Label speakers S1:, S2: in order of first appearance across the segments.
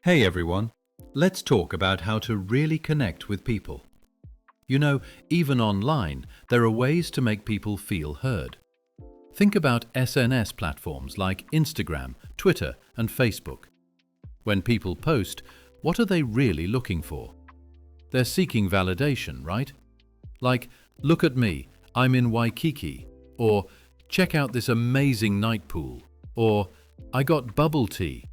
S1: Hey everyone, let's talk about how to really connect with people. You know, even online, there are ways to make people feel heard. Think about SNS platforms like Instagram, Twitter, and Facebook. When people post, what are they really looking for? They're seeking validation, right? Like, look at me, I'm in Waikiki, or check out this amazing night pool, or I got bubble tea.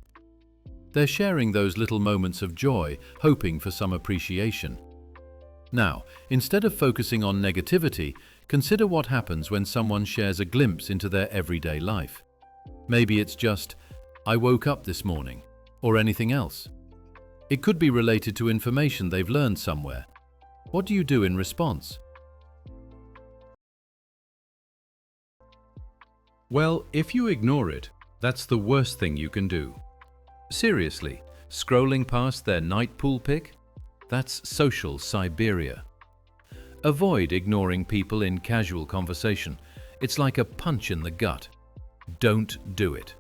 S1: They're sharing those little moments of joy, hoping for some appreciation. Now, instead of focusing on negativity, consider what happens when someone shares a glimpse into their everyday life. Maybe it's just, I woke up this morning, or anything else. It could be related to information they've learned somewhere. What do you do in response? Well, if you ignore it, that's the worst thing you can do. Seriously, scrolling past their night pool pic? That's social Siberia. Avoid ignoring people in casual conversation. It's like a punch in the gut. Don't do it.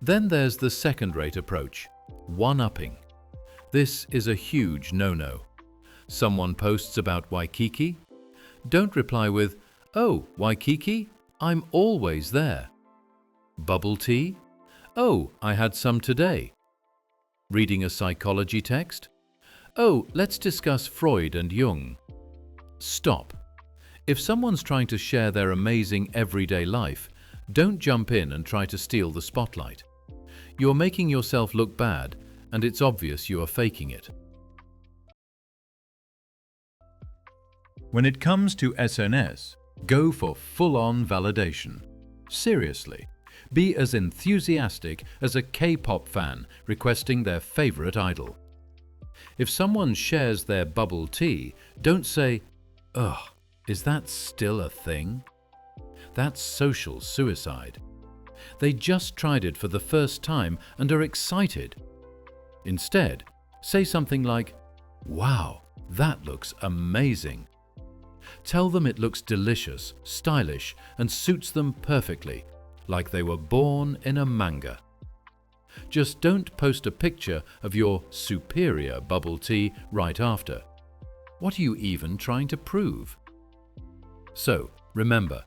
S1: Then there's the second-rate approach, one-upping. This is a huge no-no. Someone posts about Waikiki? Don't reply with, "Oh, Waikiki? I'm always there." Bubble tea? "Oh, I had some today." Reading a psychology text? "Oh, let's discuss Freud and Jung." Stop. If someone's trying to share their amazing everyday life, don't jump in and try to steal the spotlight. You're making yourself look bad, and it's obvious you are faking it. When it comes to SNS, go for full-on validation. Seriously. Be as enthusiastic as a K-pop fan requesting their favorite idol. If someone shares their bubble tea, don't say, "Ugh, is that still a thing?" That's social suicide. They just tried it for the first time and are excited. Instead, say something like, "Wow, that looks amazing." Tell them it looks delicious, stylish, and suits them perfectly, like they were born in a manga. Just don't post a picture of your superior bubble tea right after. What are you even trying to prove? So, remember,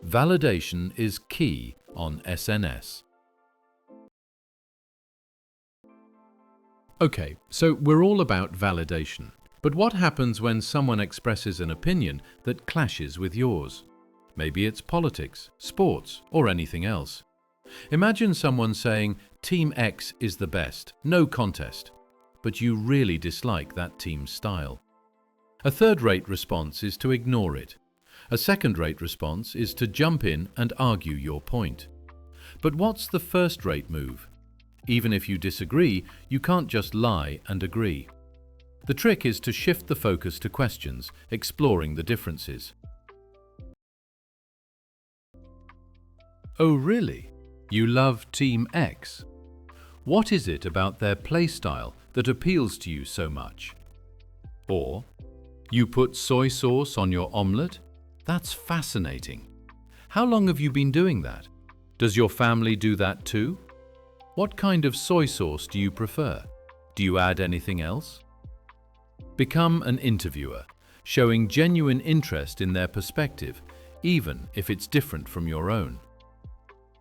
S1: validation is key on SNS. Okay, so we're all about validation. But what happens when someone expresses an opinion that clashes with yours? Maybe it's politics, sports, or anything else. Imagine someone saying, "Team X is the best, no contest," but you really dislike that team's style. A third-rate response is to ignore it. A second-rate response is to jump in and argue your point. But what's the first-rate move? Even if you disagree, you can't just lie and agree. The trick is to shift the focus to questions, exploring the differences. Oh really? You love Team X? What is it about their playstyle that appeals to you so much? Or, you put soy sauce on your omelette? That's fascinating. How long have you been doing that? Does your family do that too? What kind of soy sauce do you prefer? Do you add anything else? Become an interviewer, showing genuine interest in their perspective, even if it's different from your own.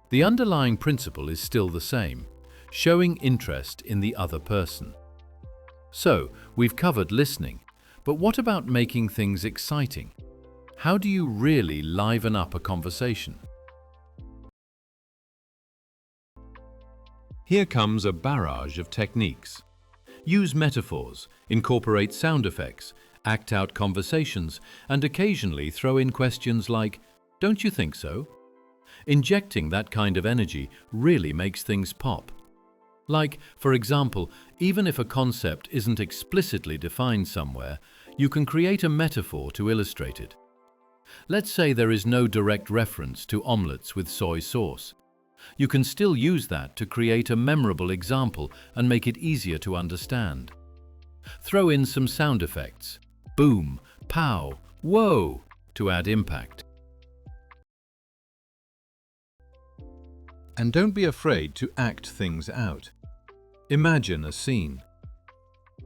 S1: The underlying principle is still the same, showing interest in the other person. So, we've covered listening, but what about making things exciting? How do you really liven up a conversation? Here comes a barrage of techniques. Use metaphors, incorporate sound effects, act out conversations, and occasionally throw in questions like, "Don't you think so?" Injecting that kind of energy really makes things pop. Like, for example, even if a concept isn't explicitly defined somewhere, you can create a metaphor to illustrate it. Let's say there is no direct reference to omelettes with soy sauce. You can still use that to create a memorable example and make it easier to understand. Throw in some sound effects, boom, pow, whoa, to add impact. And don't be afraid to act things out. Imagine a scene.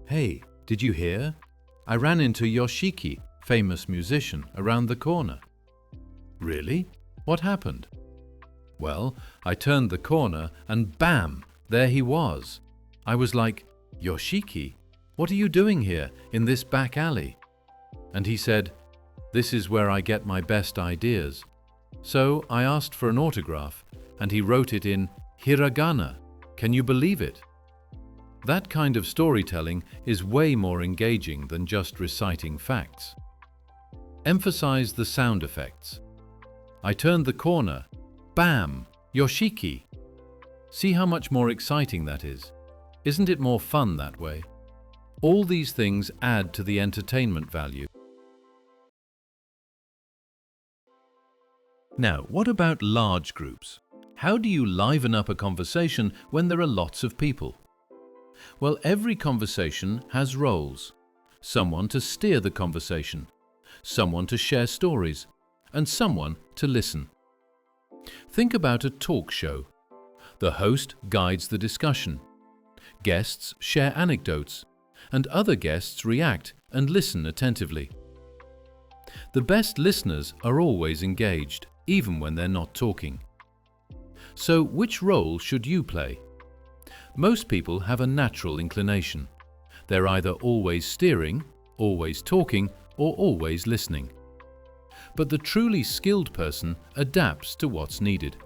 S1: Hey, did you hear? I ran into Yoshiki, famous musician, around the corner. Really? What happened? Well, I turned the corner and bam, there he was. I was like, Yoshiki, what are you doing here in this back alley? And he said, this is where I get my best ideas. So I asked for an autograph and he wrote it in hiragana. Can you believe it? That kind of storytelling is way more engaging than just reciting facts. Emphasize the sound effects. I turned the corner. Bam! Yoshiki! See how much more exciting that is? Isn't it more fun that way? All these things add to the entertainment value. Now, what about large groups? How do you liven up a conversation when there are lots of people? Well, every conversation has roles. Someone to steer the conversation, someone to share stories, and someone to listen. Think about a talk show. The host guides the discussion. Guests share anecdotes, and other guests react and listen attentively. The best listeners are always engaged, even when they're not talking. So, which role should you play? Most people have a natural inclination. They're either always steering, always talking, or always listening. But the truly skilled person adapts to what's needed.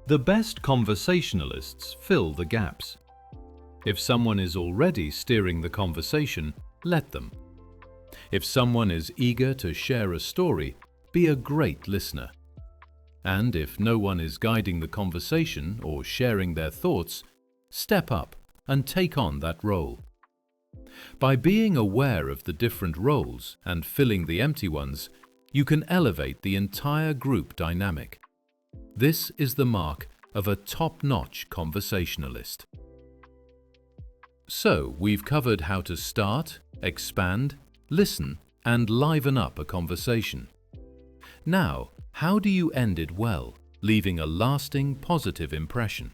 S1: The best conversationalists fill the gaps. If someone is already steering the conversation, let them. If someone is eager to share a story, be a great listener. And if no one is guiding the conversation or sharing their thoughts, step up and take on that role. By being aware of the different roles and filling the empty ones, you can elevate the entire group dynamic. This is the mark of a top-notch conversationalist. So, we've covered how to start, expand, listen, and liven up a conversation. Now, how do you end it well, leaving a lasting positive impression?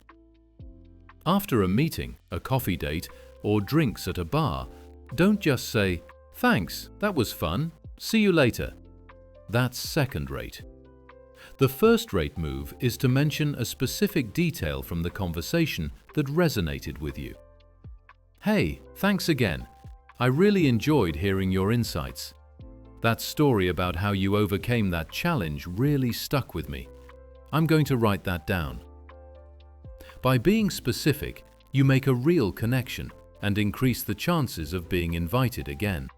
S1: After a meeting, a coffee date, or drinks at a bar, don't just say, "Thanks, that was fun, see you later." That's second-rate. The first-rate move is to mention a specific detail from the conversation that resonated with you. "Hey, thanks again. I really enjoyed hearing your insights. That story about how you overcame that challenge really stuck with me. I'm going to write that down." By being specific, you make a real connection and increase the chances of being invited again.